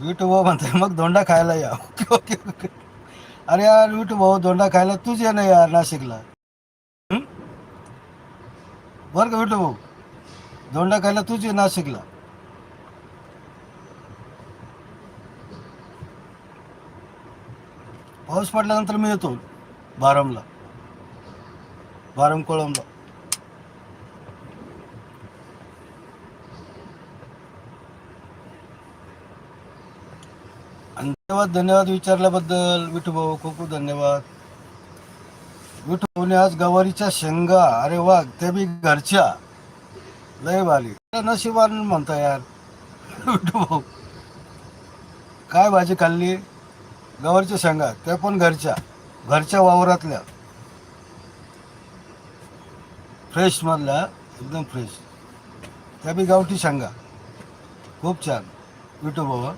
विठू भाऊ म्हणते मग धोंडा खायला या. Okay okay okay. अरे यार विठू भाऊ धोंडा खायला तूच ये ना यार नाशिकला. हं? बरं का विठू भाऊ, धोंडा खायला तूच ये नाशिकला. पाऊस पडल्यानंतर मी येतो बारमला, बारम कोळमला. आणि धन्यवाद धन्यवाद विचारल्याबद्दल विठू भाऊ, खूप खूप धन्यवाद. विठू भाऊने आज गवारीच्या शेंगा, अरे वा, ते बी घरच्या, लय भारी. नशिबान म्हणता यार. विठू भाऊ काय भाजी खाल्ली? गवारीच्या शेंगा, त्या पण घरच्या, घरच्या वावरातल्या, फ्रेश मधल्या, एकदम फ्रेश, त्या बी गावठी शेंगा. खूप छान विठू भाऊ.